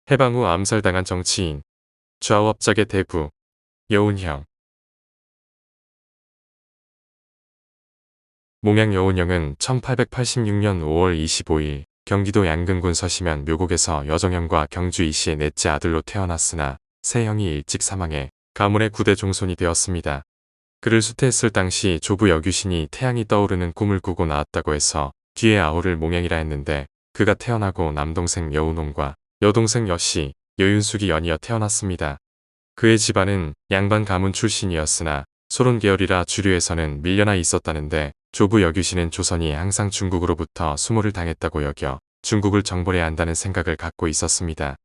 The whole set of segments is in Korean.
해방 후 암살당한 정치인, 좌우합작의 대부, 여운형. 몽양 여운형은 1886년 5월 25일 경기도 양근군 서시면 묘곡에서 여정형과 경주 이씨의 넷째 아들로 태어났으나 세 형이 일찍 사망해 가문의 9대 종손이 되었습니다. 그를 수태했을 당시 조부 여규신이 태양이 떠오르는 꿈을 꾸고 나왔다고 해서 뒤에 아우를 몽양이라 했는데, 그가 태어나고 남동생 여운홍과 여동생 여씨, 여윤숙이 연이어 태어났습니다. 그의 집안은 양반 가문 출신이었으나 소론 계열이라 주류에서는 밀려나 있었다는데, 조부 여규신은 조선이 항상 중국으로부터 수모를 당했다고 여겨 중국을 정벌해야 한다는 생각을 갖고 있었습니다.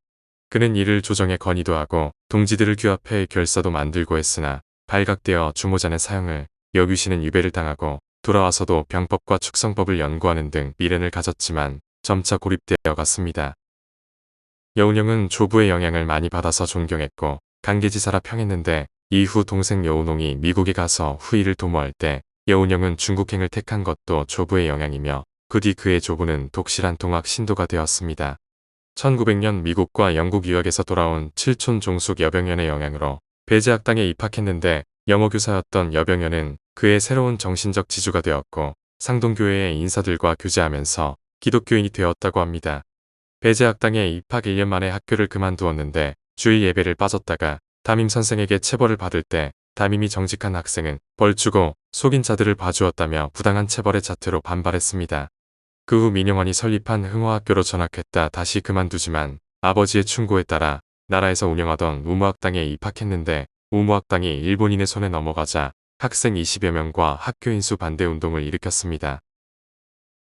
그는 이를 조정에 건의도 하고 동지들을 규합해 결사도 만들고 했으나 발각되어 주모자는 사형을, 여규신은 유배를 당하고 돌아와서도 병법과 축성법을 연구하는 등 미련을 가졌지만 점차 고립되어 갔습니다. 여운형은 조부의 영향을 많이 받아서 존경했고 강계지사라 평했는데, 이후 동생 여운홍이 미국에 가서 후일을 도모할 때 여운형은 중국행을 택한 것도 조부의 영향이며, 그 뒤 그의 조부는 독실한 동학 신도가 되었습니다. 1900년 미국과 영국 유학에서 돌아온 칠촌 종숙 여병연의 영향으로 배제학당에 입학했는데, 영어교사였던 여병연은 그의 새로운 정신적 지주가 되었고 상동교회의 인사들과 교제하면서 기독교인이 되었다고 합니다. 배제학당에 입학 1년 만에 학교를 그만두었는데 주일 예배를 빠졌다가 담임 선생에게 체벌을 받을 때 담임이 정직한 학생은 벌 주고 속인 자들을 봐주었다며 부당한 체벌의 자퇴로 반발했습니다. 그 후 민영환이 설립한 흥화학교로 전학했다 다시 그만두지만 아버지의 충고에 따라 나라에서 운영하던 우무학당에 입학했는데, 우무학당이 일본인의 손에 넘어가자 학생 20여 명과 학교 인수 반대 운동을 일으켰습니다.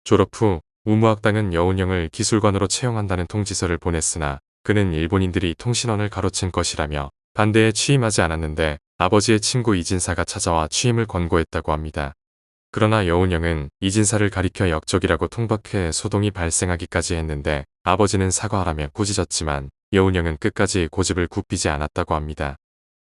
졸업 후 우무학당은 여운형을 기술관으로 채용한다는 통지서를 보냈으나 그는 일본인들이 통신원을 가로챈 것이라며 반대에 취임하지 않았는데, 아버지의 친구 이진사가 찾아와 취임을 권고했다고 합니다. 그러나 여운형은 이진사를 가리켜 역적이라고 통박해 소동이 발생하기까지 했는데, 아버지는 사과하라며 꾸짖었지만 여운형은 끝까지 고집을 굽히지 않았다고 합니다.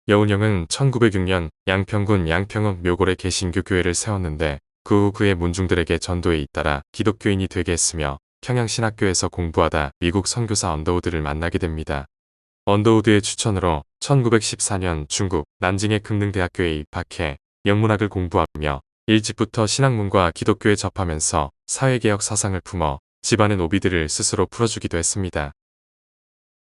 여운형은 1906년 양평군 양평읍 묘골에 개신교 교회를 세웠는데, 그 후 그의 문중들에게 전도에 잇따라 기독교인이 되게 했으며 평양신학교에서 공부하다 미국 선교사 언더우드를 만나게 됩니다. 언더우드의 추천으로 1914년 중국 난징의 금능대학교에 입학해 영문학을 공부하며 일찍부터 신학문과 기독교에 접하면서 사회개혁 사상을 품어 집안의 노비들을 스스로 풀어주기도 했습니다.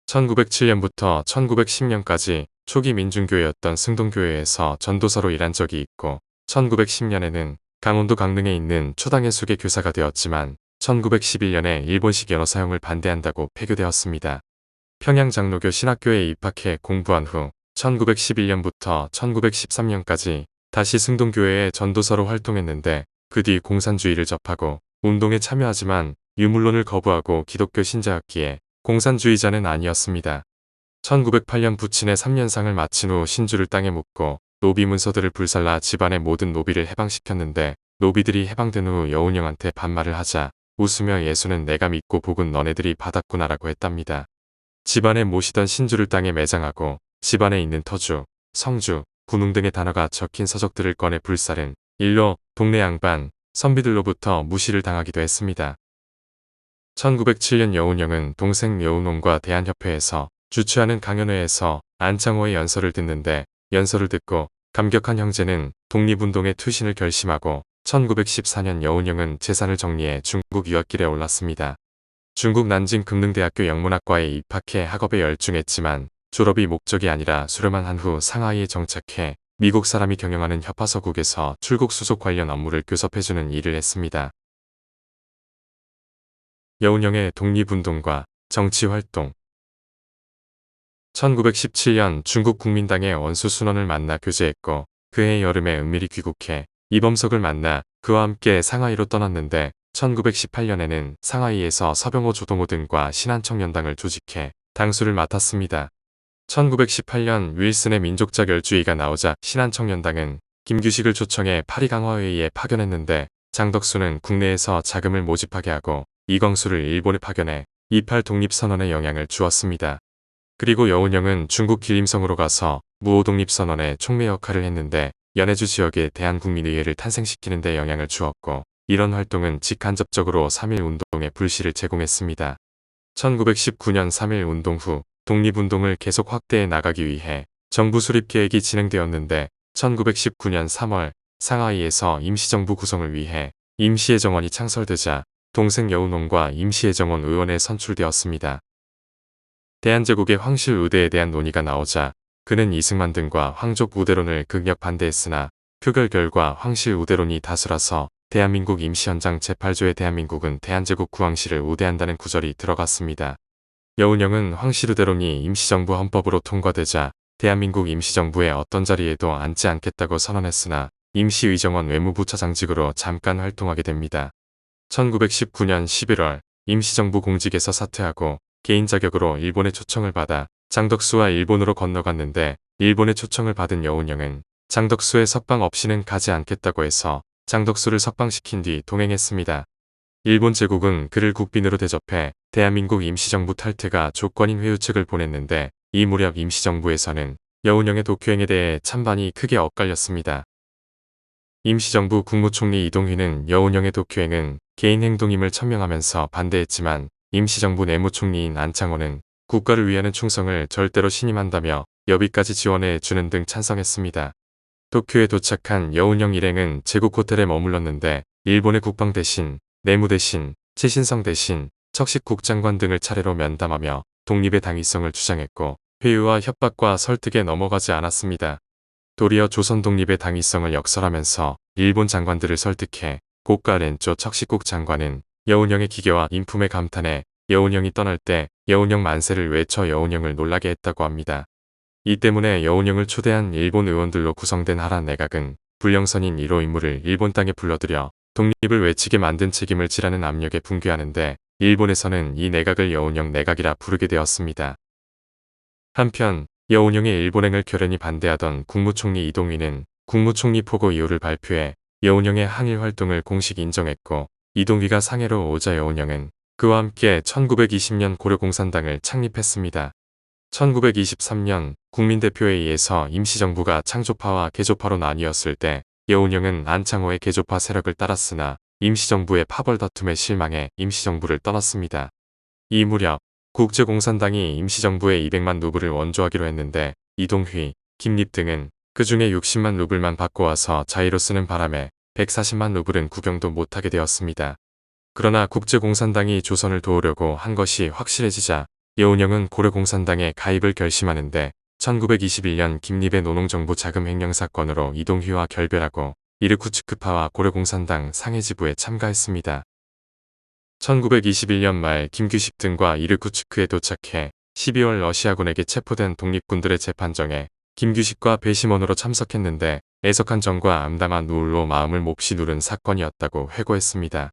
1907년부터 1910년까지 초기 민중교회였던 승동교회에서 전도사로 일한 적이 있고, 1910년에는 강원도 강릉에 있는 초당의 수계 교사가 되었지만 1911년에 일본식 연어 사용을 반대한다고 폐교되었습니다. 평양장로교 신학교에 입학해 공부한 후 1911년부터 1913년까지 다시 승동교회의 전도사로 활동했는데, 그 뒤 공산주의를 접하고 운동에 참여하지만 유물론을 거부하고 기독교 신자였기에 공산주의자는 아니었습니다. 1908년 부친의 3년상을 마친 후 신주를 땅에 묻고 노비 문서들을 불살라 집안의 모든 노비를 해방시켰는데, 노비들이 해방된 후 여운형한테 반말을 하자 웃으며 예수는 내가 믿고 복은 너네들이 받았구나라고 했답니다. 집안에 모시던 신주를 땅에 매장하고 집안에 있는 터주, 성주, 군웅 등의 단어가 적힌 서적들을 꺼내 불살은 일로 동네 양반, 선비들로부터 무시를 당하기도 했습니다. 1907년 여운형은 동생 여운홍과 대한협회에서 주최하는 강연회에서 안창호의 연설을 듣는데, 연설을 듣고 감격한 형제는 독립운동의 투신을 결심하고 1914년 여운형은 재산을 정리해 중국 유학길에 올랐습니다. 중국 난징 금능대학교 영문학과에 입학해 학업에 열중했지만 졸업이 목적이 아니라 수료만 한 후 상하이에 정착해 미국 사람이 경영하는 협화서국에서 출국 수속 관련 업무를 교섭해주는 일을 했습니다. 여운형의 독립운동과 정치활동. 1917년 중국 국민당의 원수 순원을 만나 교제했고, 그해 여름에 은밀히 귀국해 이범석을 만나 그와 함께 상하이로 떠났는데, 1918년에는 상하이에서 서병호 조동호 등과 신한청년당을 조직해 당수를 맡았습니다. 1918년 윌슨의 민족자 열주의가 나오자 신한청년당은 김규식을 초청해 파리강화회의에 파견했는데, 장덕수는 국내에서 자금을 모집하게 하고 이광수를 일본에 파견해 28 독립선언에 영향을 주었습니다. 그리고 여운형은 중국 길림성으로 가서 무오독립선언의 촉매 역할을 했는데, 연해주 지역에 대한국민의회를 탄생시키는 데 영향을 주었고, 이런 활동은 직간접적으로 3.1 운동의 불씨를 제공했습니다. 1919년 3.1 운동 후 독립운동을 계속 확대해 나가기 위해 정부 수립 계획이 진행되었는데 1919년 3월 상하이에서 임시정부 구성을 위해 임시예정원이 창설되자 동생 여운홍과 임시예정원 의원에 선출되었습니다. 대한제국의 황실 우대에 대한 논의가 나오자 그는 이승만 등과 황족 우대론을 극력 반대했으나 표결 결과 황실 우대론이 다수라서 대한민국 임시헌장 제8조에 대한민국은 대한제국 구황실을 우대한다는 구절이 들어갔습니다. 여운형은 황실 우대론이 임시정부 헌법으로 통과되자 대한민국 임시정부의 어떤 자리에도 앉지 않겠다고 선언했으나 임시의정원 외무부 차장직으로 잠깐 활동하게 됩니다. 1919년 11월 임시정부 공직에서 사퇴하고 개인 자격으로 일본의 초청을 받아 장덕수와 일본으로 건너갔는데 일본의 초청을 받은 여운형은 장덕수의 석방 없이는 가지 않겠다고 해서 장덕수를 석방시킨 뒤 동행했습니다. 일본 제국은 그를 국빈으로 대접해 대한민국 임시정부 탈퇴가 조건인 회유책을 보냈는데 이 무렵 임시정부에서는 여운형의 독효행에 대해 찬반이 크게 엇갈렸습니다. 임시정부 국무총리 이동휘는 여운형의 독효행은 개인 행동임을 천명하면서 반대했지만 임시정부 내무총리인 안창호는 국가를 위하는 충성을 절대로 신임한다며 여비까지 지원해 주는 등 찬성했습니다. 도쿄에 도착한 여운형 일행은 제국 호텔에 머물렀는데 일본의 국방 대신, 내무 대신, 최신성 대신, 척식국 장관 등을 차례로 면담하며 독립의 당위성을 주장했고 회유와 협박과 설득에 넘어가지 않았습니다. 도리어 조선 독립의 당위성을 역설하면서 일본 장관들을 설득해 고가 렌조 척식국 장관은 여운형의 기계와 인품에 감탄해 여운형이 떠날 때 여운형 만세를 외쳐 여운형을 놀라게 했다고 합니다. 이 때문에 여운형을 초대한 일본 의원들로 구성된 하란 내각은 불령선인 1호 인물을 일본 땅에 불러들여 독립을 외치게 만든 책임을 지라는 압력에 붕괴하는데 일본에서는 이 내각을 여운형 내각이라 부르게 되었습니다. 한편 여운형의 일본행을 결연히 반대하던 국무총리 이동휘는 국무총리 포고 이유를 발표해 여운형의 항일 활동을 공식 인정했고 이동휘가 상해로 오자 여운형은 그와 함께 1920년 고려공산당을 창립했습니다. 1923년 국민대표회의에서 임시정부가 창조파와 개조파로 나뉘었을 때 여운형은 안창호의 개조파 세력을 따랐으나 임시정부의 파벌 다툼에 실망해 임시정부를 떠났습니다. 이 무렵 국제공산당이 임시정부에 200만 루블을 원조하기로 했는데 이동휘, 김립 등은 그 중에 60만 루블만 받고 와서 자의로 쓰는 바람에 140만 루블은 구경도 못하게 되었습니다. 그러나 국제공산당이 조선을 도우려고 한 것이 확실해지자 여운형은 고려공산당에 가입을 결심하는데 1921년 김립의 노농정부 자금 횡령 사건으로 이동휘와 결별하고 이르쿠츠크파와 고려공산당 상해지부에 참가했습니다. 1921년 말 김규식 등과 이르쿠츠크에 도착해 12월 러시아군에게 체포된 독립군들의 재판정에 김규식과 배심원으로 참석했는데 애석한 정과 암담한 누울로 마음을 몹시 누른 사건이었다고 회고했습니다.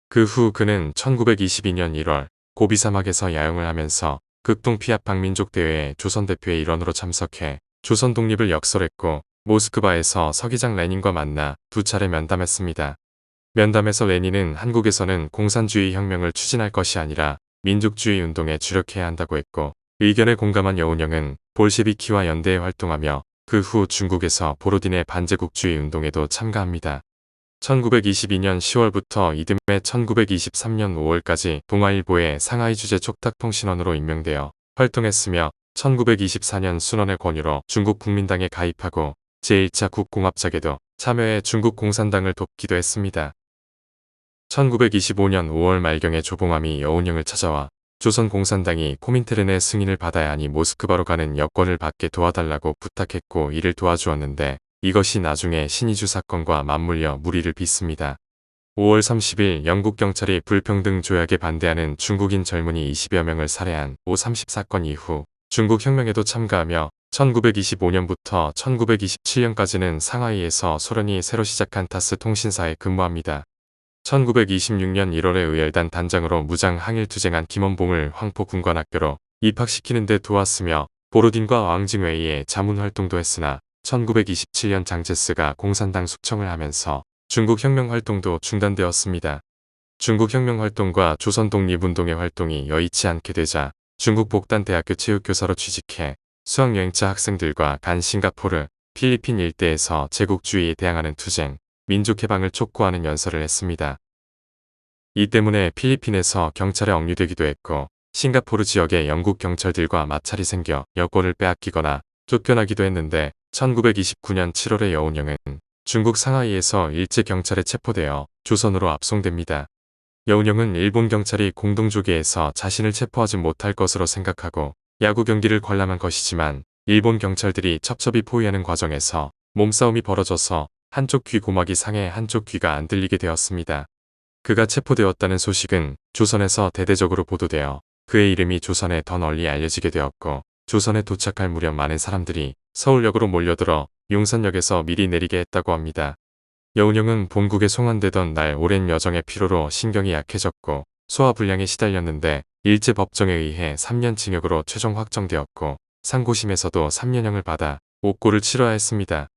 그 후 그는 1922년 1월 고비 사막에서 야영을 하면서 극동 피압 박민족 대회에 조선 대표의 일원으로 참석해 조선 독립을 역설했고 모스크바에서 서기장 레닌과 만나 2차례 면담했습니다. 면담에서 레닌은 한국에서는 공산주의 혁명을 추진할 것이 아니라 민족주의 운동에 주력해야 한다고 했고 의견에 공감한 여운형은 볼셰비키와 연대에 활동하며 그 후 중국에서 보로딘의 반제국주의 운동에도 참가합니다. 1922년 10월부터 이듬해 1923년 5월까지 동아일보의 상하이 주재 촉탁통신원으로 임명되어 활동했으며 1924년 순원의 권유로 중국 국민당에 가입하고 제1차 국공합작에도 참여해 중국 공산당을 돕기도 했습니다. 1925년 5월 말경에 조봉암이 여운형을 찾아와 조선 공산당이 코민테른의 승인을 받아야 하니 모스크바로 가는 여권을 받게 도와달라고 부탁했고 이를 도와주었는데 이것이 나중에 신의주 사건과 맞물려 무리를 빚습니다. 5월 30일 영국 경찰이 불평등 조약에 반대하는 중국인 젊은이 20여 명을 살해한 5.30 사건 이후 중국 혁명에도 참가하며 1925년부터 1927년까지는 상하이에서 소련이 새로 시작한 타스 통신사에 근무합니다. 1926년 1월에 의열단 단장으로 무장 항일 투쟁한 김원봉을 황포 군관학교로 입학시키는 데 도왔으며 보로딘과 왕징웨이의 자문 활동도 했으나 1927년 장제스가 공산당 숙청을 하면서 중국 혁명 활동도 중단되었습니다. 중국 혁명 활동과 조선 독립운동의 활동이 여의치 않게 되자 중국 복단대학교 체육교사로 취직해 수학여행자 학생들과 간 싱가포르, 필리핀 일대에서 제국주의에 대항하는 투쟁, 민족해방을 촉구하는 연설을 했습니다. 이 때문에 필리핀에서 경찰에 억류되기도 했고 싱가포르 지역의 영국 경찰들과 마찰이 생겨 여권을 빼앗기거나 쫓겨나기도 했는데 1929년 7월에 여운형은 중국 상하이에서 일제 경찰에 체포되어 조선으로 압송됩니다. 여운형은 일본 경찰이 공동조계에서 자신을 체포하지 못할 것으로 생각하고 야구 경기를 관람한 것이지만 일본 경찰들이 첩첩이 포위하는 과정에서 몸싸움이 벌어져서 한쪽 귀 고막이 상해 한쪽 귀가 안 들리게 되었습니다. 그가 체포되었다는 소식은 조선에서 대대적으로 보도되어 그의 이름이 조선에 더 널리 알려지게 되었고 조선에 도착할 무렵 많은 사람들이 서울역으로 몰려들어 용산역에서 미리 내리게 했다고 합니다. 여운형은 본국에 송환되던 날 오랜 여정의 피로로 신경이 약해졌고 소화불량에 시달렸는데 일제 법정에 의해 3년 징역으로 최종 확정되었고 상고심에서도 3년형을 받아 옥고를 치러야 했습니다.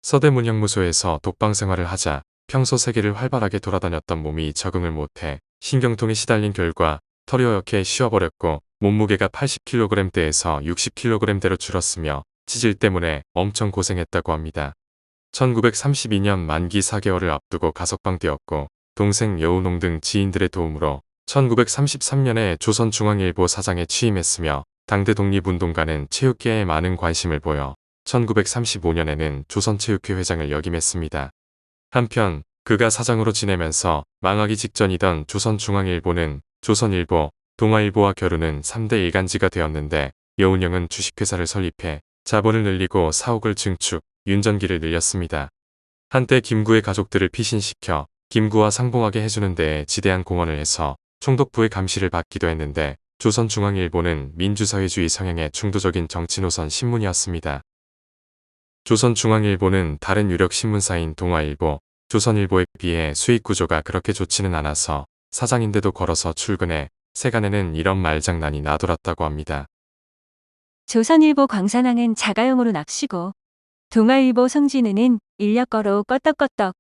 서대문형무소에서 독방 생활을 하자 평소 세계를 활발하게 돌아다녔던 몸이 적응을 못해 신경통에 시달린 결과 털이 허옇게 쉬어버렸고 몸무게가 80kg대에서 60kg대로 줄었으며 치질 때문에 엄청 고생했다고 합니다. 1932년 만기 4개월을 앞두고 가석방되었고 동생 여운홍 등 지인들의 도움으로 1933년에 조선중앙일보 사장에 취임했으며 당대 독립운동가는 체육계에 많은 관심을 보여 1935년에는 조선체육회 회장을 역임했습니다. 한편 그가 사장으로 지내면서 망하기 직전이던 조선중앙일보는 조선일보, 동아일보와 겨루는 3대 일간지가 되었는데 여운형은 주식회사를 설립해 자본을 늘리고 사옥을 증축, 윤전기를 늘렸습니다. 한때 김구의 가족들을 피신시켜 김구와 상봉하게 해주는 데에 지대한 공헌을 해서 총독부의 감시를 받기도 했는데 조선중앙일보는 민주사회주의 성향의 중도적인 정치노선 신문이었습니다. 조선중앙일보는 다른 유력 신문사인 동아일보, 조선일보에 비해 수익 구조가 그렇게 좋지는 않아서 사장인데도 걸어서 출근해 세간에는 이런 말장난이 나돌았다고 합니다. 조선일보 광산항은 자가용으로 납시고 동아일보 송진우는 인력거로 껐덕껐덕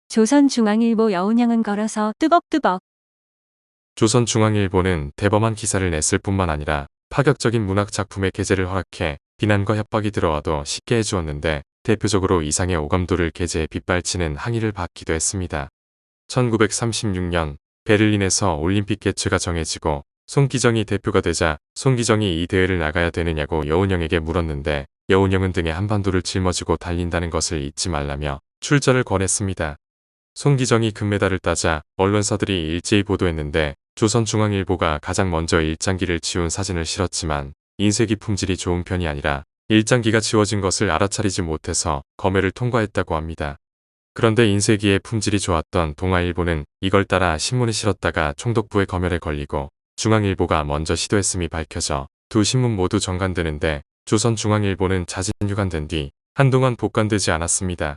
조선중앙일보 여운형은 걸어서 뚜벅뚜벅 조선중앙일보는 대범한 기사를 냈을 뿐만 아니라 파격적인 문학작품의 게재를 허락해 비난과 협박이 들어와도 쉽게 해주었는데 대표적으로 이상의 오감도를 게재해 빗발치는 항의를 받기도 했습니다. 1936년 베를린에서 올림픽 개최가 정해지고 손기정이 대표가 되자 손기정이 이 대회를 나가야 되느냐고 여운형에게 물었는데 여운형은 등에 한반도를 짊어지고 달린다는 것을 잊지 말라며 출전을 권했습니다. 손기정이 금메달을 따자 언론사들이 일제히 보도했는데 조선중앙일보가 가장 먼저 일장기를 지운 사진을 실었지만 인쇄기 품질이 좋은 편이 아니라 일장기가 지워진 것을 알아차리지 못해서 검회를 통과했다고 합니다. 그런데 인쇄기의 품질이 좋았던 동아일보는 이걸 따라 신문을 실었다가 총독부의 검열에 걸리고 중앙일보가 먼저 시도했음이 밝혀져 두 신문 모두 정관되는데 조선중앙일보는 자진휴관된 뒤 한동안 복관되지 않았습니다.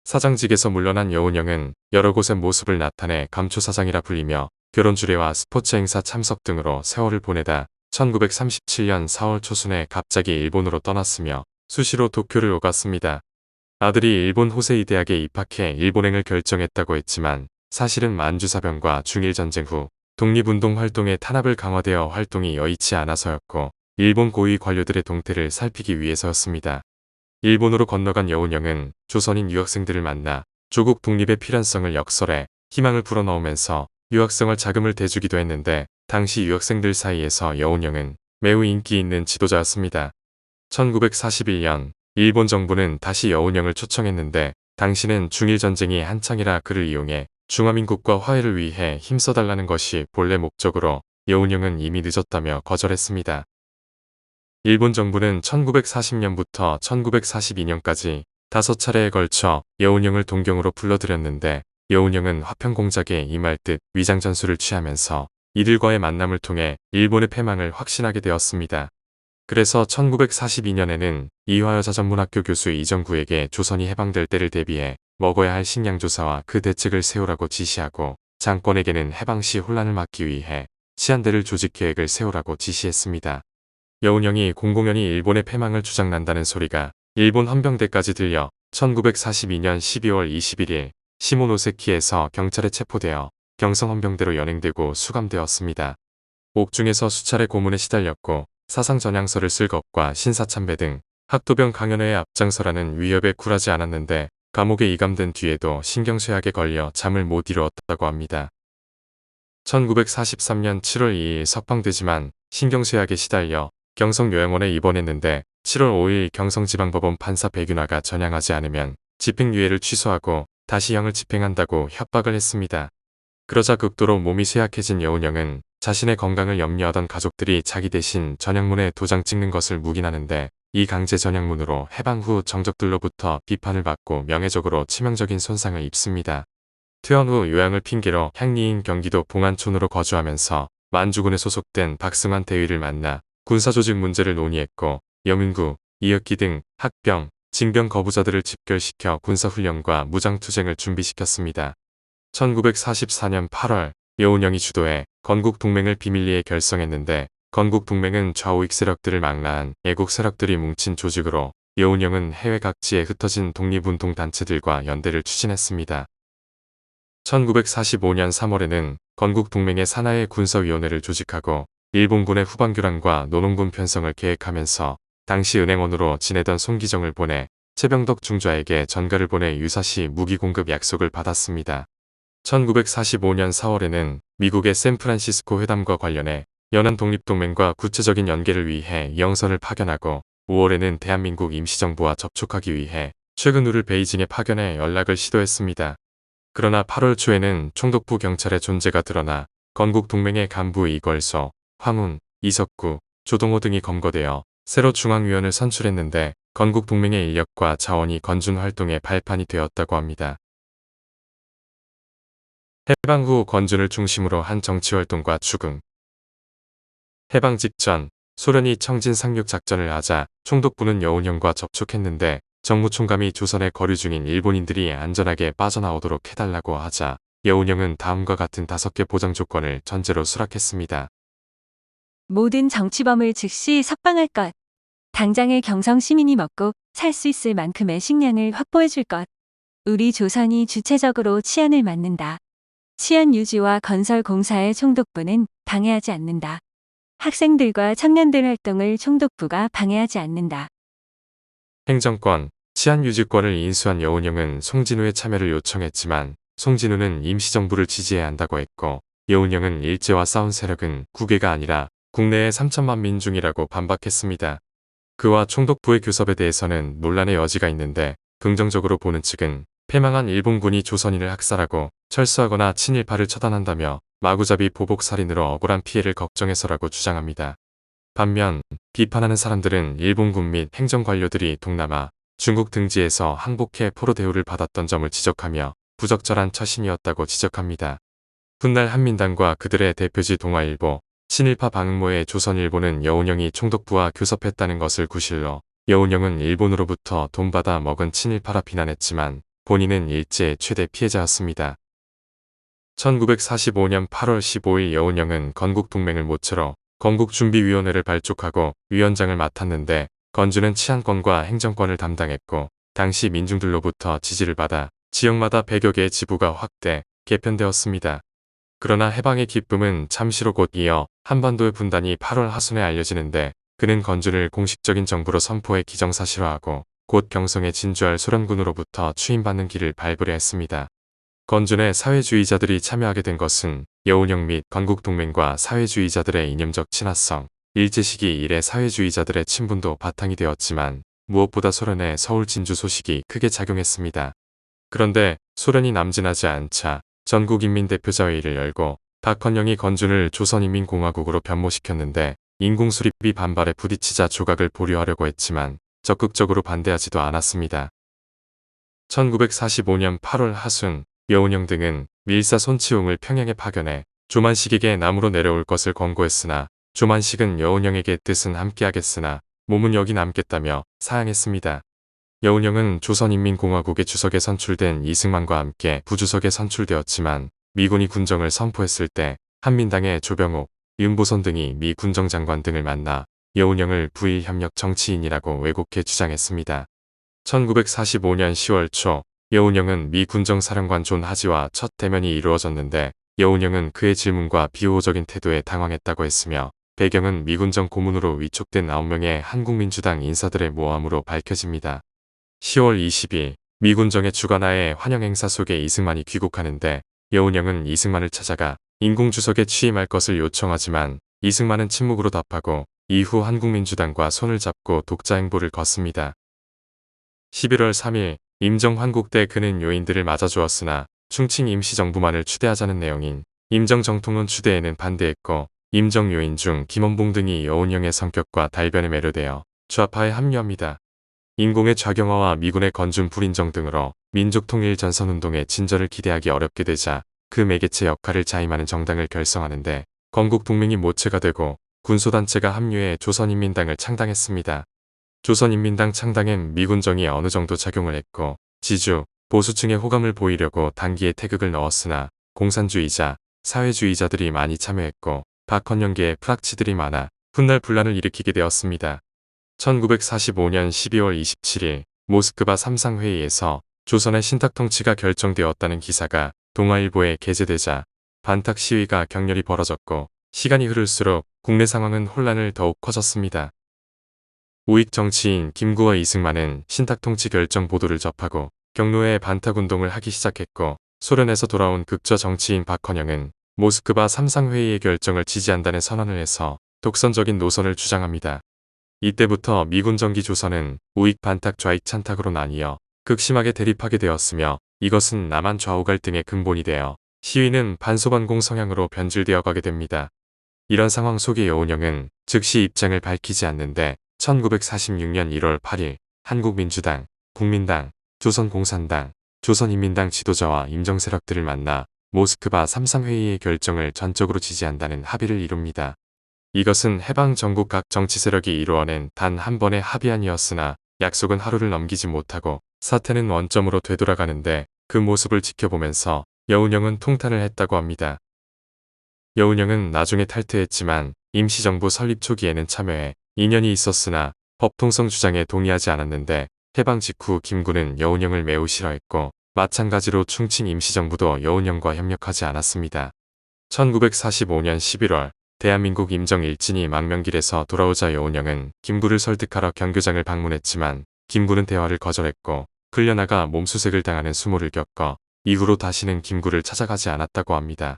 사장직에서 물러난 여운형은 여러 곳에 모습을 나타내 감초사장이라 불리며 결혼주례와 스포츠 행사 참석 등으로 세월을 보내다 1937년 4월 초순에 갑자기 일본으로 떠났으며 수시로 도쿄를 오갔습니다. 아들이 일본 호세이 대학에 입학해 일본행을 결정했다고 했지만 사실은 만주사변과 중일전쟁 후 독립운동 활동에 탄압을 강화되어 활동이 여의치 않아서였고 일본 고위 관료들의 동태를 살피기 위해서였습니다. 일본으로 건너간 여운형은 조선인 유학생들을 만나 조국 독립의 필연성을 역설해 희망을 불어넣으면서 유학생활 자금을 대주기도 했는데 당시 유학생들 사이에서 여운형은 매우 인기 있는 지도자였습니다. 1941년 일본 정부는 다시 여운형을 초청했는데 당시는 중일전쟁이 한창이라 그를 이용해 중화민국과 화해를 위해 힘써달라는 것이 본래 목적으로 여운형은 이미 늦었다며 거절했습니다. 일본 정부는 1940년부터 1942년까지 5차례에 걸쳐 여운형을 동경으로 불러들였는데 여운형은 화평공작에 임할 듯 위장전술을 취하면서 이들과의 만남을 통해 일본의 패망을 확신하게 되었습니다. 그래서 1942년에는 이화여자전문학교 교수 이정구에게 조선이 해방될 때를 대비해 먹어야 할 식량조사와 그 대책을 세우라고 지시하고 장권에게는 해방 시 혼란을 막기 위해 치안대를 조직 계획을 세우라고 지시했습니다. 여운형이 공공연히 일본의 패망을 주장난다는 소리가 일본 헌병대까지 들려 1942년 12월 21일 시모노세키에서 경찰에 체포되어 경성헌병대로 연행되고 수감되었습니다. 옥중에서 수차례 고문에 시달렸고 사상전향서를 쓸 것과 신사참배 등 학도병 강연회에 앞장서라는 위협에 굴하지 않았는데 감옥에 이감된 뒤에도 신경쇠약에 걸려 잠을 못 이루었다고 합니다. 1943년 7월 2일 석방되지만 신경쇠약에 시달려 경성요양원에 입원했는데 7월 5일 경성지방법원 판사 백윤화가 전향하지 않으면 집행유예를 취소하고 다시 형을 집행한다고 협박을 했습니다. 그러자 극도로 몸이 쇠약해진 여운형은 자신의 건강을 염려하던 가족들이 자기 대신 전향문에 도장 찍는 것을 묵인하는데 이 강제 전향문으로 해방 후 정적들로부터 비판을 받고 명예적으로 치명적인 손상을 입습니다. 퇴원 후 요양을 핑계로 향리인 경기도 봉안촌으로 거주하면서 만주군에 소속된 박승환 대위를 만나 군사조직 문제를 논의했고 여민구, 이역기 등 학병, 징병 거부자들을 집결시켜 군사훈련과 무장투쟁을 준비시켰습니다. 1944년 8월 여운형이 주도해 건국동맹을 비밀리에 결성했는데 건국동맹은 좌우익 세력들을 망라한 애국 세력들이 뭉친 조직으로 여운형은 해외 각지에 흩어진 독립운동단체들과 연대를 추진했습니다. 1945년 3월에는 건국동맹의 산하의 군사위원회를 조직하고 일본군의 후방교란과 노농군 편성을 계획하면서 당시 은행원으로 지내던 손기정을 보내 최병덕 중좌에게 전가를 보내 유사시 무기 공급 약속을 받았습니다. 1945년 4월에는 미국의 샌프란시스코 회담과 관련해 연안 독립동맹과 구체적인 연계를 위해 영선을 파견하고 5월에는 대한민국 임시정부와 접촉하기 위해 최근우를 베이징에 파견해 연락을 시도했습니다. 그러나 8월 초에는 총독부 경찰의 존재가 드러나 건국동맹의 간부 이걸소, 황운, 이석구, 조동호 등이 검거되어 새로 중앙위원을 선출했는데 건국동맹의 인력과 자원이 건준 활동의 발판이 되었다고 합니다. 해방 후 건준을 중심으로 한 정치활동과 추궁. 해방 직전 소련이 청진 상륙 작전을 하자 총독부는 여운형과 접촉했는데 정무총감이 조선에 거류 중인 일본인들이 안전하게 빠져나오도록 해달라고 하자 여운형은 다음과 같은 5개 보장 조건을 전제로 수락했습니다. 모든 정치범을 즉시 석방할 것. 당장의 경성 시민이 먹고 살 수 있을 만큼의 식량을 확보해 줄 것. 우리 조선이 주체적으로 치안을 맡는다. 치안 유지와 건설 공사의 총독부는 방해하지 않는다. 학생들과 청년들 활동을 총독부가 방해하지 않는다. 행정권, 치안유지권을 인수한 여운형은 송진우의 참여를 요청했지만 송진우는 임시정부를 지지해야 한다고 했고 여운형은 일제와 싸운 세력은 국외가 아니라 국내의 3천만 민중이라고 반박했습니다. 그와 총독부의 교섭에 대해서는 논란의 여지가 있는데 긍정적으로 보는 측은 패망한 일본군이 조선인을 학살하고 철수하거나 친일파를 처단한다며 마구잡이 보복살인으로 억울한 피해를 걱정해서라고 주장합니다. 반면 비판하는 사람들은 일본군 및 행정관료들이 동남아, 중국 등지에서 항복해 포로 대우를 받았던 점을 지적하며 부적절한 처신이었다고 지적합니다. 훗날 한민당과 그들의 대표지 동아일보, 친일파 방응모의 조선일보는 여운형이 총독부와 교섭했다는 것을 구실로 여운형은 일본으로부터 돈 받아 먹은 친일파라 비난했지만 본인은 일제의 최대 피해자였습니다. 1945년 8월 15일 여운형은 건국동맹을 모처로 건국준비위원회를 발족하고 위원장을 맡았는데 건주는 치안권과 행정권을 담당했고 당시 민중들로부터 지지를 받아 지역마다 100여 개의 지부가 확대, 개편되었습니다. 그러나 해방의 기쁨은 잠시로 곧 이어 한반도의 분단이 8월 하순에 알려지는데 그는 건주를 공식적인 정부로 선포해 기정사실화하고 곧 경성에 진주할 소련군으로부터 추임받는 길을 밟으려 했습니다. 건준의 사회주의자들이 참여하게 된 것은 여운형 및 건국동맹과 사회주의자들의 이념적 친화성, 일제시기 이래 사회주의자들의 친분도 바탕이 되었지만 무엇보다 소련의 서울 진주 소식이 크게 작용했습니다. 그런데 소련이 남진하지 않자 전국인민대표자회의를 열고 박헌영이 건준을 조선인민공화국으로 변모시켰는데 인공수립이 반발에 부딪히자 조각을 보류하려고 했지만 적극적으로 반대하지도 않았습니다. 1945년 8월 하순 여운형 등은 밀사 손치웅을 평양에 파견해 조만식에게 남으로 내려올 것을 권고했으나 조만식은 여운형에게 뜻은 함께하겠으나 몸은 여기 남겠다며 사양했습니다. 여운형은 조선인민공화국의 주석에 선출된 이승만과 함께 부주석에 선출되었지만 미군이 군정을 선포했을 때 한민당의 조병옥, 윤보선 등이 미 군정장관 등을 만나 여운형을 부일협력 정치인이라고 왜곡해 주장했습니다. 1945년 10월 초 여운형은 미 군정사령관 존 하지와 첫 대면이 이루어졌는데 여운형은 그의 질문과 비호적인 태도에 당황했다고 했으며 배경은 미군정 고문으로 위촉된 9명의 한국민주당 인사들의 모함으로 밝혀집니다. 10월 20일 미군정의 주관하에 환영행사 속에 이승만이 귀국하는데 여운형은 이승만을 찾아가 인공주석에 취임할 것을 요청하지만 이승만은 침묵으로 답하고 이후 한국민주당과 손을 잡고 독자 행보를 걷습니다. 11월 3일 임정 환국 때 그는 요인들을 맞아주었으나 충칭 임시정부만을 추대하자는 내용인 임정 정통론 추대에는 반대했고 임정 요인 중 김원봉 등이 여운형의 성격과 달변에 매료되어 좌파에 합류합니다. 인공의 좌경화와 미군의 건준 불인정 등으로 민족통일 전선운동의 진전을 기대하기 어렵게 되자 그 매개체 역할을 자임하는 정당을 결성하는데 건국 동맹이 모체가 되고 군소단체가 합류해 조선인민당을 창당했습니다. 조선인민당 창당엔 미군정이 어느 정도 작용을 했고 지주, 보수층의 호감을 보이려고 단기에 태극을 넣었으나 공산주의자, 사회주의자들이 많이 참여했고 박헌영계의 프락치들이 많아 훗날 분란을 일으키게 되었습니다. 1945년 12월 27일 모스크바 삼상회의에서 조선의 신탁통치가 결정되었다는 기사가 동아일보에 게재되자 반탁 시위가 격렬히 벌어졌고 시간이 흐를수록 국내 상황은 혼란을 더욱 커졌습니다. 우익 정치인 김구와 이승만은 신탁통치 결정 보도를 접하고 경로에 반탁운동을 하기 시작했고 소련에서 돌아온 극좌 정치인 박헌영은 모스크바 삼상회의의 결정을 지지한다는 선언을 해서 독선적인 노선을 주장합니다. 이때부터 미군 정기 조선은 우익 반탁 좌익 찬탁으로 나뉘어 극심하게 대립하게 되었으며 이것은 남한 좌우 갈등의 근본이 되어 시위는 반소반공 성향으로 변질되어 가게 됩니다. 이런 상황 속에 여운형은 즉시 입장을 밝히지 않는데 1946년 1월 8일 한국민주당, 국민당, 조선공산당, 조선인민당 지도자와 임정 세력들을 만나 모스크바 삼상회의의 결정을 전적으로 지지한다는 합의를 이룹니다. 이것은 해방 전국 각 정치 세력이 이루어낸 단 한 번의 합의안이었으나 약속은 하루를 넘기지 못하고 사태는 원점으로 되돌아가는데 그 모습을 지켜보면서 여운형은 통탄을 했다고 합니다. 여운형은 나중에 탈퇴했지만 임시정부 설립 초기에는 참여해 인연이 있었으나 법통성 주장에 동의하지 않았는데 해방 직후 김구는 여운형을 매우 싫어했고 마찬가지로 충칭 임시정부도 여운형과 협력하지 않았습니다. 1945년 11월 대한민국 임정 일진이 망명길에서 돌아오자 여운형은 김구를 설득하러 경교장을 방문했지만 김구는 대화를 거절했고 끌려나가 몸수색을 당하는 수모를 겪어 이후로 다시는 김구를 찾아가지 않았다고 합니다.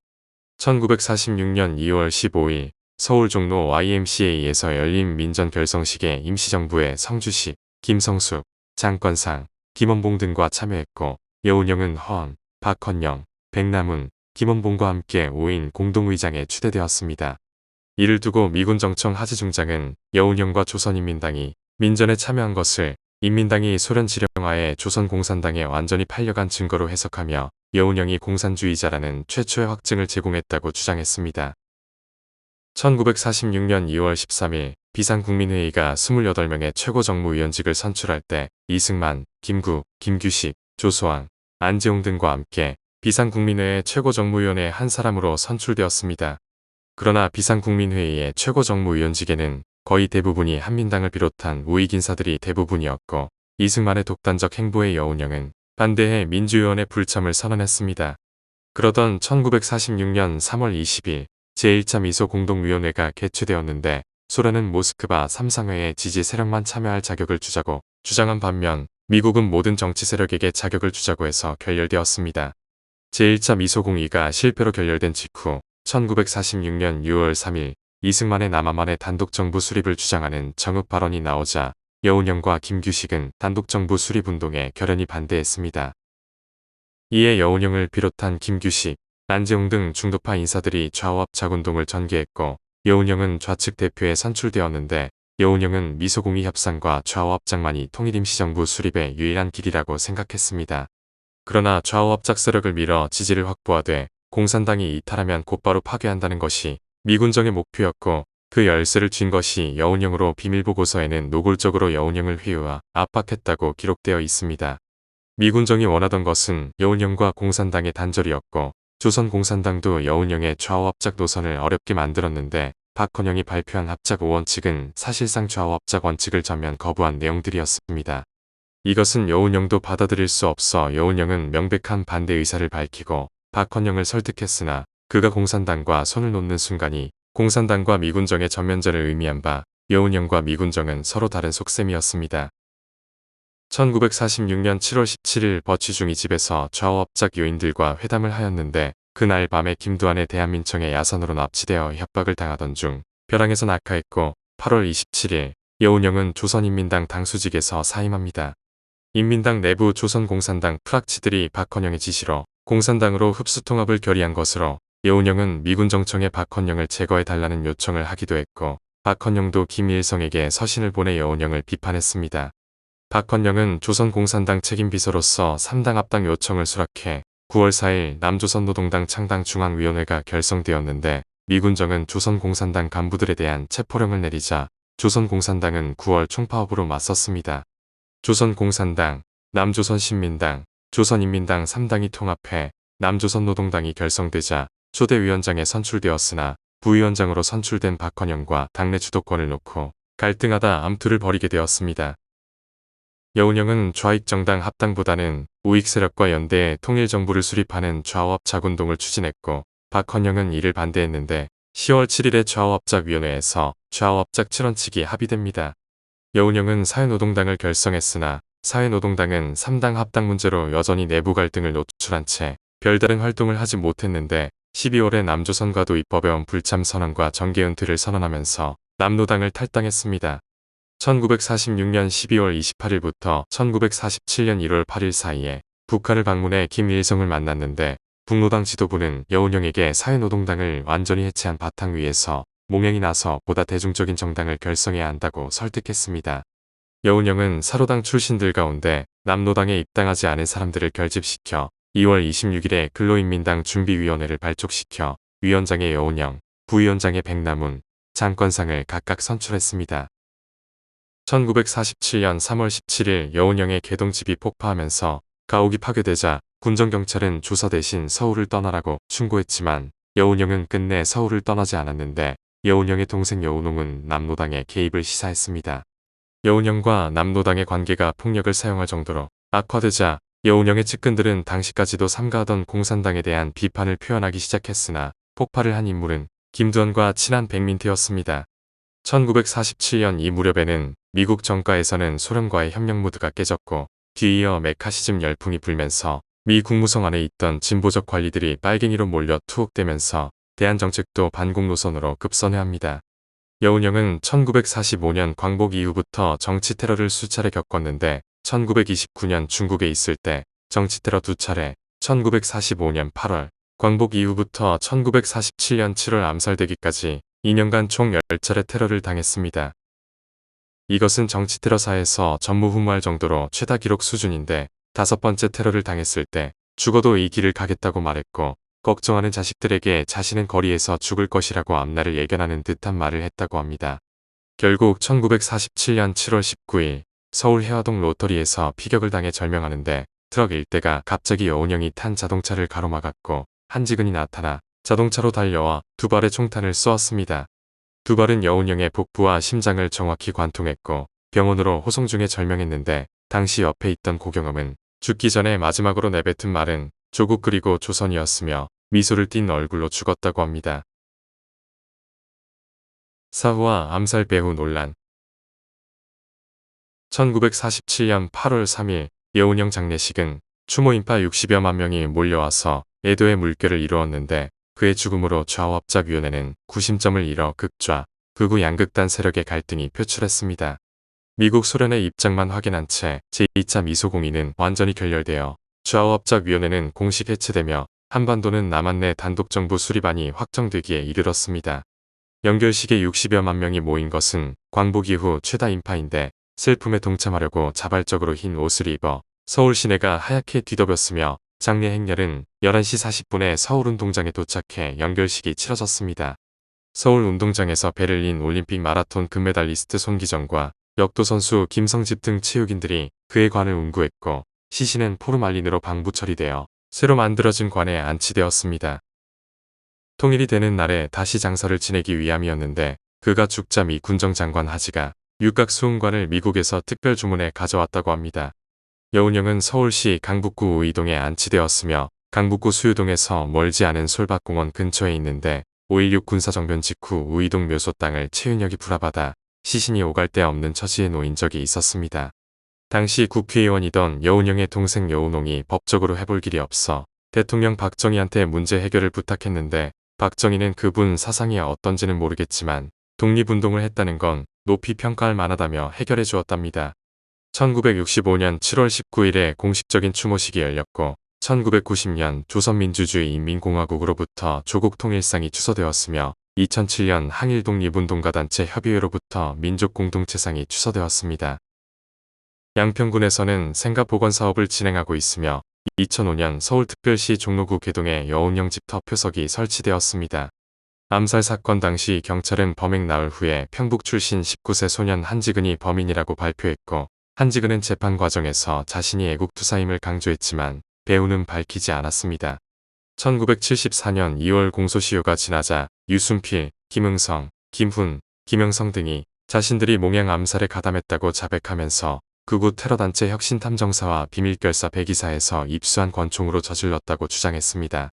1946년 2월 15일 서울 종로 YMCA에서 열린 민전 결성식에 임시정부의 성주식, 김성숙, 장건상, 김원봉 등과 참여했고 여운형은 허언, 박헌영, 백남훈, 김원봉과 함께 5인 공동의장에 추대되었습니다. 이를 두고 미군 정청 하지 중장은 여운형과 조선인민당이 민전에 참여한 것을 인민당이 소련 지령하에 조선공산당에 완전히 팔려간 증거로 해석하며 여운형이 공산주의자라는 최초의 확증을 제공했다고 주장했습니다. 1946년 2월 13일 비상국민회의가 28명의 최고정무위원직을 선출할 때 이승만, 김구, 김규식, 조소왕, 안재홍 등과 함께 비상국민회의 최고정무위원의 한 사람으로 선출되었습니다. 그러나 비상국민회의의 최고정무위원직에는 거의 대부분이 한민당을 비롯한 우익 인사들이 대부분이었고 이승만의 독단적 행보에 여운형은 반대해 민주위원회 불참을 선언했습니다. 그러던 1946년 3월 20일 제1차 미소공동위원회가 개최되었는데 소련은 모스크바 삼상회의 지지 세력만 참여할 자격을 주자고 주장한 반면 미국은 모든 정치 세력에게 자격을 주자고 해서 결렬되었습니다. 제1차 미소공의가 실패로 결렬된 직후 1946년 6월 3일 이승만의 남한만의 단독정부 수립을 주장하는 정읍 발언이 나오자 여운형과 김규식은 단독정부 수립운동에 결연히 반대했습니다. 이에 여운형을 비롯한 김규식, 안재홍 등 중도파 인사들이 좌우합작운동을 전개했고 여운형은 좌측 대표에 선출되었는데 여운형은 미소공의 협상과 좌우합작만이 통일임시정부 수립의 유일한 길이라고 생각했습니다. 그러나 좌우합작 세력을 밀어 지지를 확보하되 공산당이 이탈하면 곧바로 파괴한다는 것이 미군정의 목표였고 그 열쇠를 쥔 것이 여운형으로 비밀보고서에는 노골적으로 여운형을 회유와 압박했다고 기록되어 있습니다. 미군정이 원하던 것은 여운형과 공산당의 단절이었고 조선공산당도 여운형의 좌우합작 노선을 어렵게 만들었는데 박헌영이 발표한 합작 5원칙은 사실상 좌우합작 원칙을 전면 거부한 내용들이었습니다. 이것은 여운형도 받아들일 수 없어 여운형은 명백한 반대 의사를 밝히고 박헌영을 설득했으나 그가 공산당과 손을 놓는 순간이 공산당과 미군정의 전면전을 의미한 바 여운형과 미군정은 서로 다른 속셈이었습니다. 1946년 7월 17일 버취중이 집에서 좌우합작 요인들과 회담을 하였는데 그날 밤에 김두한의 대한민청에 야선으로 납치되어 협박을 당하던 중 벼랑에서 낙하했고 8월 27일 여운형은 조선인민당 당수직에서 사임합니다. 인민당 내부 조선공산당 프락치들이 박헌영의 지시로 공산당으로 흡수통합을 결의한 것으로 여운형은 미군 정청에 박헌영을 제거해달라는 요청을 하기도 했고 박헌영도 김일성에게 서신을 보내 여운형을 비판했습니다. 박헌영은 조선공산당 책임비서로서 3당 합당 요청을 수락해 9월 4일 남조선노동당 창당 중앙위원회가 결성되었는데 미군정은 조선공산당 간부들에 대한 체포령을 내리자 조선공산당은 9월 총파업으로 맞섰습니다. 조선공산당, 남조선신민당, 조선인민당 3당이 통합해 남조선노동당이 결성되자 초대위원장에 선출되었으나 부위원장으로 선출된 박헌영과 당내 주도권을 놓고 갈등하다 암투를 벌이게 되었습니다. 여운형은 좌익정당 합당보다는 우익세력과 연대해 통일정부를 수립하는 좌우합작운동을 추진했고 박헌영은 이를 반대했는데 10월 7일에 좌우합작위원회에서 좌우합작 7원칙이 합의됩니다. 여운형은 사회노동당을 결성했으나 사회노동당은 3당 합당 문제로 여전히 내부 갈등을 노출한 채 별다른 활동을 하지 못했는데 12월에 남조선과도 입법해온 불참선언과 정계은퇴를 선언하면서 남노당을 탈당했습니다. 1946년 12월 28일부터 1947년 1월 8일 사이에 북한을 방문해 김일성을 만났는데 북노당 지도부는 여운형에게 사회노동당을 완전히 해체한 바탕 위에서 몽행이 나서 보다 대중적인 정당을 결성해야 한다고 설득했습니다. 여운형은 사로당 출신들 가운데 남노당에 입당하지 않은 사람들을 결집시켜 2월 26일에 근로인민당 준비위원회를 발족시켜 위원장의 여운형, 부위원장의 백남훈, 장권상을 각각 선출했습니다. 1947년 3월 17일 여운형의 개동집이 폭파하면서 가옥이 파괴되자 군정경찰은 조서 대신 서울을 떠나라고 충고했지만 여운형은 끝내 서울을 떠나지 않았는데 여운형의 동생 여운홍은 남노당에 개입을 시사했습니다. 여운형과 남노당의 관계가 폭력을 사용할 정도로 악화되자 여운형의 측근들은 당시까지도 삼가하던 공산당에 대한 비판을 표현하기 시작했으나 폭발을 한 인물은 김두한과 친한 백민태였습니다. 1947년 이 무렵에는 미국 정가에서는 소련과의 협력 무드가 깨졌고 뒤이어 메카시즘 열풍이 불면서 미 국무성 안에 있던 진보적 관리들이 빨갱이로 몰려 투옥되면서 대한정책도 반공 노선으로 급선회합니다. 여운형은 1945년 광복 이후부터 정치 테러를 수차례 겪었는데 1929년 중국에 있을 때 정치 테러 2차례, 1945년 8월, 광복 이후부터 1947년 7월 암살되기까지 2년간 총 10차례 테러를 당했습니다. 이것은 정치 테러사에서 전무후무할 정도로 최다 기록 수준인데 5번째 테러를 당했을 때 죽어도 이 길을 가겠다고 말했고 걱정하는 자식들에게 자신은 거리에서 죽을 것이라고 앞날을 예견하는 듯한 말을 했다고 합니다. 결국 1947년 7월 19일 서울 해화동 로터리에서 피격을 당해 절명하는데 트럭 일대가 갑자기 여운형이 탄 자동차를 가로막았고 한지근이 나타나 자동차로 달려와 두 발의 총탄을 쏘았습니다. 두 발은 여운형의 복부와 심장을 정확히 관통했고 병원으로 호송 중에 절명했는데 당시 옆에 있던 고경험은 죽기 전에 마지막으로 내뱉은 말은 조국 그리고 조선이었으며 미소를 띤 얼굴로 죽었다고 합니다. 사후와 암살 배후 논란 1947년 8월 3일 여운형 장례식은 추모 인파 60여만 명이 몰려와서 애도의 물결을 이루었는데 그의 죽음으로 좌우합작위원회는 구심점을 잃어 극좌, 극우 양극단 세력의 갈등이 표출했습니다. 미국 소련의 입장만 확인한 채 제2차 미소공의는 완전히 결렬되어 좌우합작위원회는 공식 해체되며 한반도는 남한 내 단독정부 수립안이 확정되기에 이르렀습니다. 연결식에 60여만 명이 모인 것은 광복 이후 최다 인파인데 슬픔에 동참하려고 자발적으로 흰 옷을 입어 서울 시내가 하얗게 뒤덮였으며 장례 행렬은 11시 40분에 서울운동장에 도착해 연결식이 치러졌습니다. 서울운동장에서 베를린 올림픽 마라톤 금메달리스트 손기정과 역도선수 김성집 등 체육인들이 그의 관을 운구했고 시신은 포르말린으로 방부 처리되어 새로 만들어진 관에 안치되었습니다. 통일이 되는 날에 다시 장사를 지내기 위함이었는데 그가 죽자 미 군정장관 하지가 육각 수흥관을 미국에서 특별 주문해 가져왔다고 합니다. 여운형은 서울시 강북구 우이동에 안치되었으며 강북구 수유동에서 멀지 않은 솔밭공원 근처에 있는데 5.16 군사정변 직후 우이동 묘소 땅을 최윤혁이 불화받아 시신이 오갈 데 없는 처지에 놓인 적이 있었습니다. 당시 국회의원이던 여운형의 동생 여운홍이 법적으로 해볼 길이 없어 대통령 박정희한테 문제 해결을 부탁했는데 박정희는 그분 사상이 어떤지는 모르겠지만 독립운동을 했다는 건 높이 평가할 만하다며 해결해 주었답니다. 1965년 7월 19일에 공식적인 추모식이 열렸고 1990년 조선민주주의 인민공화국으로부터 조국통일상이 추서되었으며 2007년 항일독립운동가단체 협의회로부터 민족공동체상이 추서되었습니다. 양평군에서는 생가복원사업을 진행하고 있으며 2005년 서울특별시 종로구 개동에 여운형 집터 표석이 설치되었습니다. 암살 사건 당시 경찰은 범행 나흘 후에 평북 출신 19세 소년 한지근이 범인이라고 발표했고 한지근은 재판 과정에서 자신이 애국투사임을 강조했지만 배우는 밝히지 않았습니다. 1974년 2월 공소시효가 지나자 유순필, 김응성, 김훈, 김영성 등이 자신들이 몽양 암살에 가담했다고 자백하면서 극우 테러단체 혁신탐정사와 비밀결사 배기사에서 입수한 권총으로 저질렀다고 주장했습니다.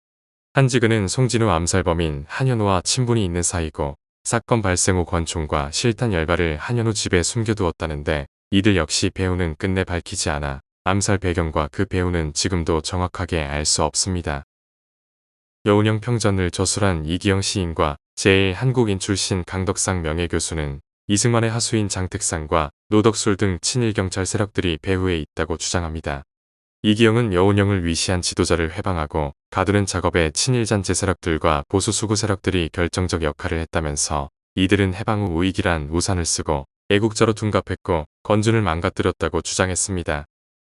한지근은 송진우 암살범인 한현우와 친분이 있는 사이고 사건 발생 후 권총과 실탄 열발을 한현우 집에 숨겨두었다는데 이들 역시 배우는 끝내 밝히지 않아 암살 배경과 그 배우는 지금도 정확하게 알 수 없습니다. 여운형 평전을 저술한 이기영 시인과 제1한국인 출신 강덕상 명예교수는 이승만의 하수인 장택상과 노덕술 등 친일경찰 세력들이 배후에 있다고 주장합니다. 이기영은 여운형을 위시한 지도자를 회방하고 가두는 작업에 친일잔재 세력들과 보수 수구 세력들이 결정적 역할을 했다면서 이들은 해방 후 우익이란 우산을 쓰고 애국자로 둔갑했고 건준을 망가뜨렸다고 주장했습니다.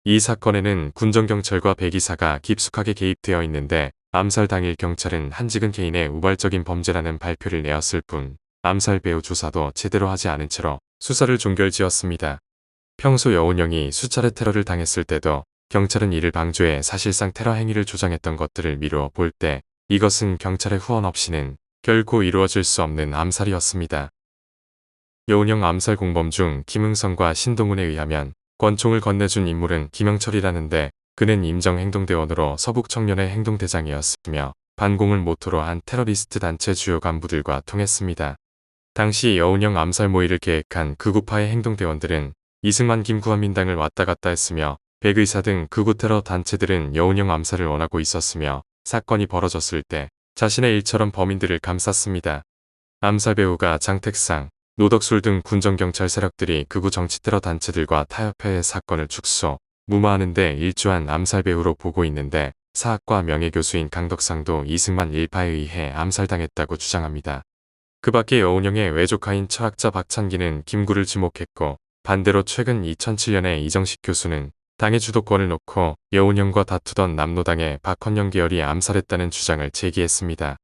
이 사건에는 군정경찰과 배기사가 깊숙하게 개입되어 있는데 암살 당일 경찰은 한지근 개인의 우발적인 범죄라는 발표를 내었을 뿐 암살 배후 조사도 제대로 하지 않은 채로 수사를 종결지었습니다. 평소 여운형이 수차례 테러를 당했을 때도 경찰은 이를 방조해 사실상 테러 행위를 조장했던 것들을 미루어 볼 때 이것은 경찰의 후원 없이는 결코 이루어질 수 없는 암살이었습니다. 여운형 암살 공범 중 김응성과 신동훈에 의하면 권총을 건네준 인물은 김영철이라는데 그는 임정행동대원으로 서북청년의 행동대장이었으며 반공을 모토로 한 테러리스트 단체 주요 간부들과 통했습니다. 당시 여운형 암살 모의를 계획한 극우파의 행동대원들은 이승만 김구한민당을 왔다 갔다 했으며 백의사 등 극우 테러 단체들은 여운형 암살을 원하고 있었으며 사건이 벌어졌을 때 자신의 일처럼 범인들을 감쌌습니다. 암살 배후가 장택상, 노덕술 등 군정경찰 세력들이 극우 정치테러 단체들과 타협해 사건을 축소, 무마하는 데 일조한 암살 배후로 보고 있는데 사학과 명예교수인 강덕상도 이승만 일파에 의해 암살당했다고 주장합니다. 그 밖에 여운형의 외조카인 철학자 박찬기는 김구를 지목했고 반대로 최근 2007년에 이정식 교수는 당의 주도권을 놓고 여운형과 다투던 남노당의 박헌영 계열이 암살했다는 주장을 제기했습니다.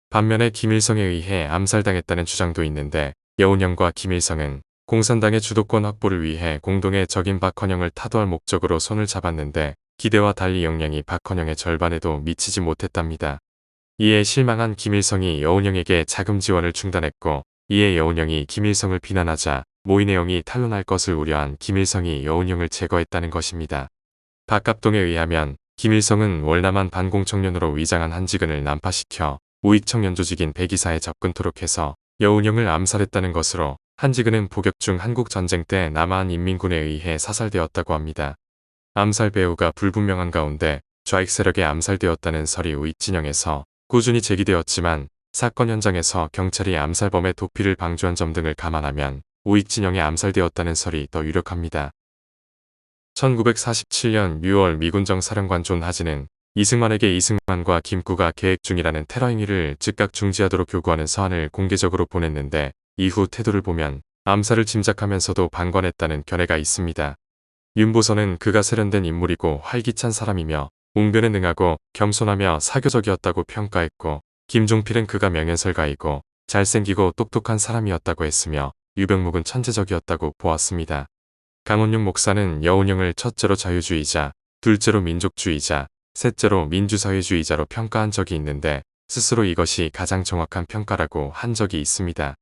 반면에 김일성에 의해 암살당했다는 주장도 있는데 여운형과 김일성은 공산당의 주도권 확보를 위해 공동의 적인 박헌영을 타도할 목적으로 손을 잡았는데 기대와 달리 역량이 박헌영의 절반에도 미치지 못했답니다. 이에 실망한 김일성이 여운형에게 자금 지원을 중단했고 이에 여운형이 김일성을 비난하자 모의 내용이 탄로날 것을 우려한 김일성이 여운형을 제거했다는 것입니다. 박갑동에 의하면 김일성은 월남한 반공청년으로 위장한 한지근을 난파시켜 우익청년 조직인 배기사에 접근토록 해서 여운형을 암살했다는 것으로 한지근은 복역 중 한국전쟁 때 남한 인민군에 의해 사살되었다고 합니다. 암살 배후가 불분명한 가운데 좌익 세력에 암살되었다는 설이 우익진영에서 꾸준히 제기되었지만 사건 현장에서 경찰이 암살범의 도피를 방조한 점 등을 감안하면 우익진영에 암살되었다는 설이 더 유력합니다. 1947년 6월 미군정 사령관 존 하지는 이승만에게 이승만과 김구가 계획 중이라는 테러 행위를 즉각 중지하도록 요구하는 서한을 공개적으로 보냈는데 이후 태도를 보면 암살을 짐작하면서도 방관했다는 견해가 있습니다. 윤보선은 그가 세련된 인물이고 활기찬 사람이며 웅변에 능하고 겸손하며 사교적이었다고 평가했고 김종필은 그가 명연설가이고 잘생기고 똑똑한 사람이었다고 했으며 유병묵은 천재적이었다고 보았습니다. 강원용 목사는 여운형을 첫째로 자유주의자, 둘째로 민족주의자, 셋째로 민주사회주의자로 평가한 적이 있는데 스스로 이것이 가장 정확한 평가라고 한 적이 있습니다.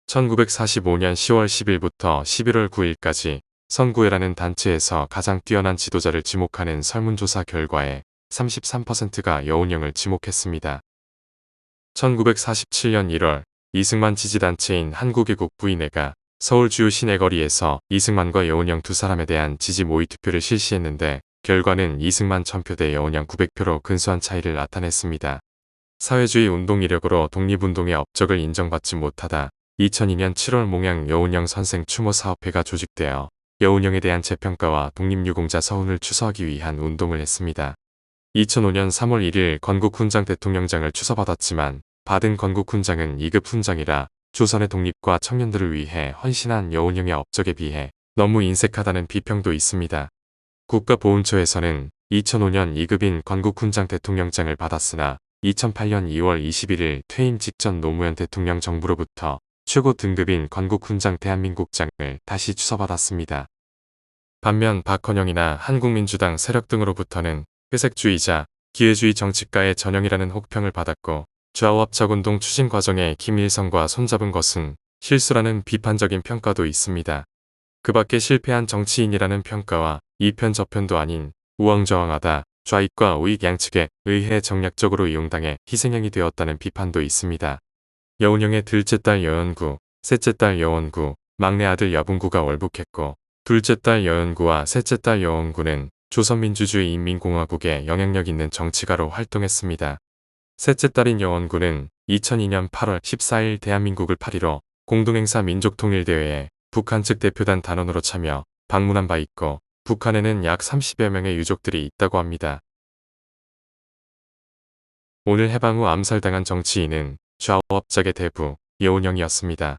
1945년 10월 10일부터 11월 9일까지 선구회라는 단체에서 가장 뛰어난 지도자를 지목하는 설문조사 결과에 33%가 여운형을 지목했습니다. 1947년 1월 이승만 지지단체인 한국애국 부인회가 서울 주요 시내거리에서 이승만과 여운형 두 사람에 대한 지지 모의 투표를 실시했는데 결과는 이승만 1000표 대 여운형 900표로 근소한 차이를 나타냈습니다. 사회주의 운동 이력으로 독립운동의 업적을 인정받지 못하다 2002년 7월 몽양 여운형 선생 추모 사업회가 조직되어 여운형에 대한 재평가와 독립유공자 서훈을 추서하기 위한 운동을 했습니다. 2005년 3월 1일 건국훈장 대통령장을 추서받았지만 받은 건국훈장은 2급 훈장이라 조선의 독립과 청년들을 위해 헌신한 여운형의 업적에 비해 너무 인색하다는 비평도 있습니다. 국가보훈처에서는 2005년 2급인 건국훈장 대통령장을 받았으나 2008년 2월 21일 퇴임 직전 노무현 대통령 정부로부터 최고 등급인 건국훈장 대한민국장을 다시 추서받았습니다. 반면 박헌영이나 한국민주당 세력 등으로부터는 회색주의자, 기회주의 정치가의 전형이라는 혹평을 받았고 좌우합작운동 추진 과정에 김일성과 손잡은 것은 실수라는 비판적인 평가도 있습니다. 그 밖에 실패한 정치인이라는 평가와 이편 저편도 아닌 우왕좌왕하다 좌익과 우익 양측에 의해 정략적으로 이용당해 희생양이 되었다는 비판도 있습니다. 여운형의 둘째 딸 여연구, 셋째 딸 여원구, 막내 아들 여분구가 월북했고 둘째 딸 여연구와 셋째 딸 여원구는 조선민주주의 인민공화국의 영향력 있는 정치가로 활동했습니다. 셋째 딸인 여원구는 2002년 8월 14일 대한민국을 파리로 공동행사 민족통일대회에 북한 측 대표단 단원으로 참여, 방문한 바 있고 북한에는 약 30여 명의 유족들이 있다고 합니다. 오늘 해방 후 암살당한 정치인은 좌우합작의 대부 여운형이었습니다.